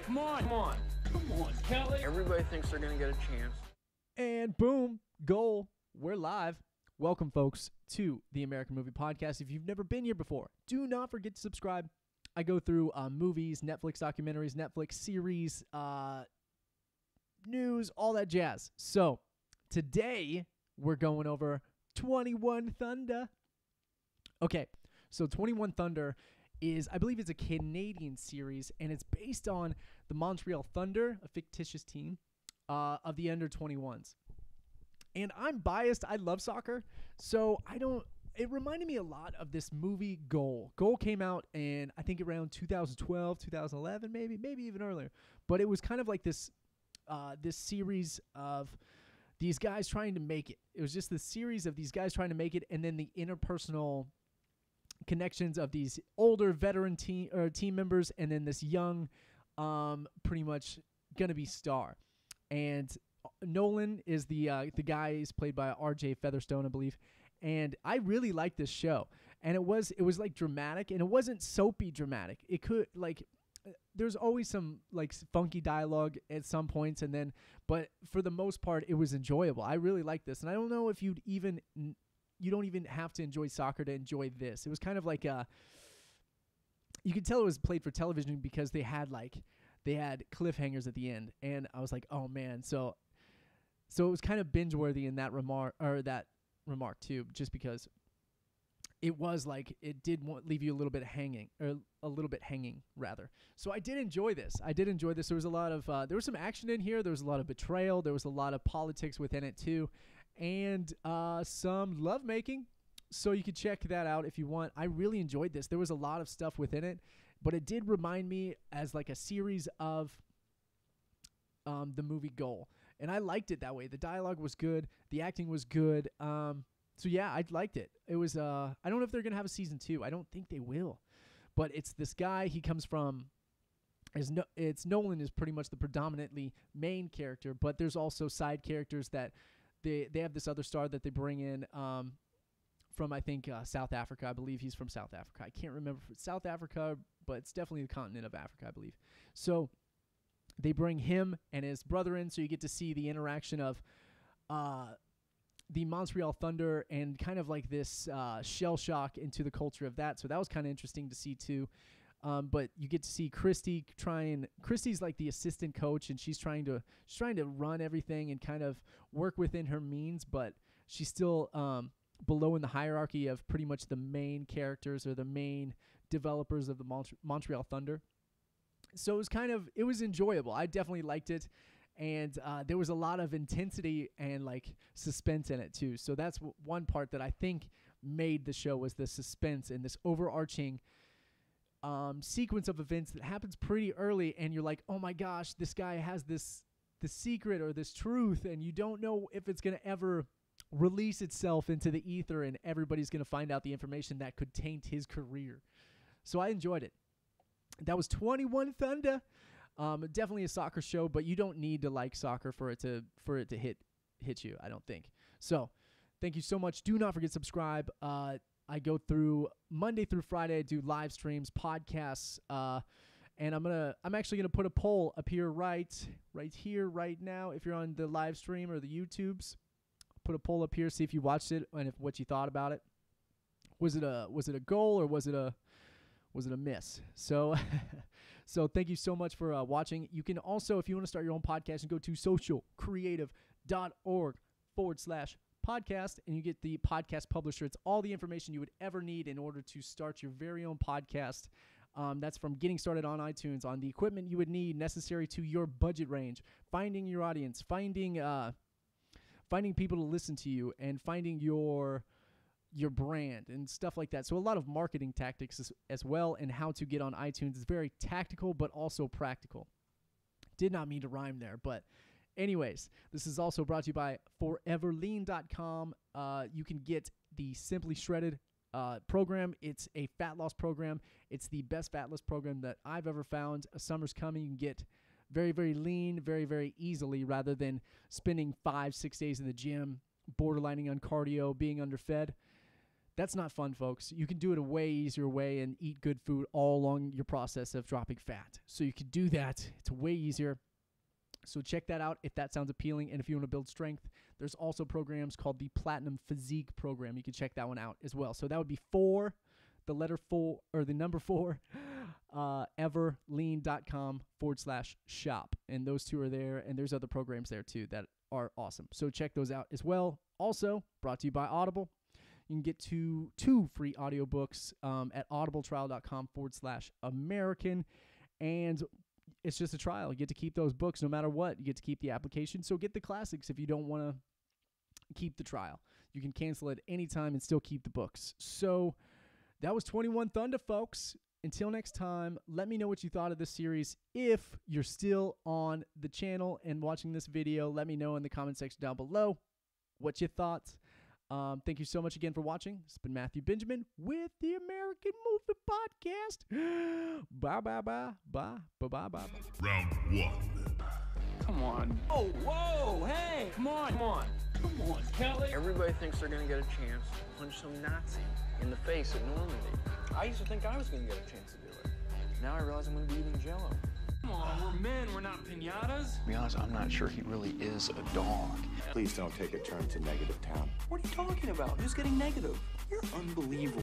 Come on, Kelly. Everybody thinks they're going to get a chance. And boom, goal. We're live. Welcome, folks, to the American Movie Podcast. If you've never been here before, do not forget to subscribe. I go through movies, Netflix documentaries, Netflix series, news, all that jazz. So today we're going over 21 Thunder. Okay, so 21 Thunder is, I believe it's a Canadian series, and it's based on the Montreal Thunder, a fictitious team of the under 21s. And I'm biased. I love soccer, so it reminded me a lot of this movie Goal. Goal came out in, I think, around 2012, 2011, maybe even earlier. But it was kind of like this series of these guys trying to make it. It was just the series of these guys trying to make it, and then the interpersonal connections of these older veteran team members, and then this young, pretty much gonna be star. And Nolan is the guy. He's played by R.J. Featherstone, I believe. And I really liked this show. And it was like dramatic, and it wasn't soapy dramatic. It could, like, there's always some like funky dialogue at some points, but for the most part, it was enjoyable. I really liked this, and I don't know if you don't even have to enjoy soccer to enjoy this. It was kind of like you could tell it was played for television because they had cliffhangers at the end, and I was like, oh man. So it was kind of binge worthy in that remark too, just because it was like it did leave you a little bit hanging rather. So I did enjoy this. There was a lot of there was some action in here. There was a lot of betrayal. There was a lot of politics within it too, and some lovemaking. So you could check that out if you want. I really enjoyed this. There was a lot of stuff within it, but it did remind me as like a series of the movie Goal. And I liked it that way. The dialogue was good. The acting was good. So yeah, I liked it. It was, I don't know if they're going to have a season 2. I don't think they will. But it's this guy, he comes from, it's Nolan is pretty much the predominantly main character, but there's also side characters that they have this other star that they bring in from, I think, South Africa. I believe he's from South Africa. I can't remember South Africa, but it's definitely the continent of Africa, I believe. So they bring him and his brother in, so you get to see the interaction of the Montreal Thunder and kind of like this shell shock into the culture of that. So that was kind of interesting to see too. But you get to see Christy's like the assistant coach, and she's trying to run everything and kind of work within her means, but she's still below in the hierarchy of pretty much the main characters or the main developers of the Montreal Thunder. So it was enjoyable. I definitely liked it. And there was a lot of intensity and like suspense in it too. So that's one part that I think made the show, was the suspense and this overarching sequence of events that happens pretty early. And you're like, oh my gosh, this guy has the secret or this truth, and you don't know if it's going to ever release itself into the ether and everybody's going to find out the information that could taint his career. So I enjoyed it. That was 21 Thunder. Definitely a soccer show, but you don't need to like soccer for it to hit you, I don't think. So thank you so much. Do not forget to subscribe. I go through Monday through Friday. I do live streams, podcasts, and I'm actually gonna put a poll up here right here right now. If you're on the live stream or the YouTubes, I'll put a poll up here. See if you watched it and what you thought about it. Was it a goal or was it a miss? So thank you so much for watching. You can also, if you want to start your own podcast, and go to socialcreative.org/podcast, and you get the podcast publisher. It's all the information you would ever need in order to start your very own podcast. That's from getting started on iTunes, on the equipment you would need necessary to your budget range, finding your audience, finding people to listen to you, and finding your brand and stuff like that. So a lot of marketing tactics as well, and how to get on iTunes is very tactical but also practical. Did not mean to rhyme there, but anyways, this is also brought to you by foreverlean.com. You can get the Simply Shredded program. It's a fat loss program. It's the best fat loss program that I've ever found. Summer's coming. You can get very, very lean, very, very easily, rather than spending 5-6 days in the gym, borderlining on cardio, being underfed. That's not fun, folks. You can do it a way easier way and eat good food all along your process of dropping fat. So you can do that. It's way easier. So check that out if that sounds appealing. And if you want to build strength, there's also programs called the Platinum Physique Program. You can check that one out as well. So that would be 4, the letter 4, or the number 4, everlean.com/shop. And those two are there. And there's other programs there too that are awesome. So check those out as well. Also brought to you by Audible. You can get two free audiobooks at audibletrial.com/American. And it's just a trial. You get to keep those books no matter what. You get to keep the application. So get the classics if you don't want to keep the trial. You can cancel it anytime and still keep the books. So that was 21 Thunder, folks. Until next time, let me know what you thought of this series. If you're still on the channel and watching this video, let me know in the comment section down below what you thought. Thank you so much again for watching. It's been Matthew Benjamin with the American Movie Podcast. Bye, bye, bye, bye, bye, bye, bye. Round 1. Come on. Oh, whoa, hey, come on. Come on, Kelly. Everybody thinks they're gonna get a chance to punch some Nazi in the face at Normandy. I used to think I was gonna get a chance to do it. Now I realize I'm gonna be eating Jell-O. Come on, we're men, we're not piñatas. To be honest, I'm not sure he really is a dog. Please don't take a turn to negative town. What are you talking about? Who's getting negative? You're unbelievable.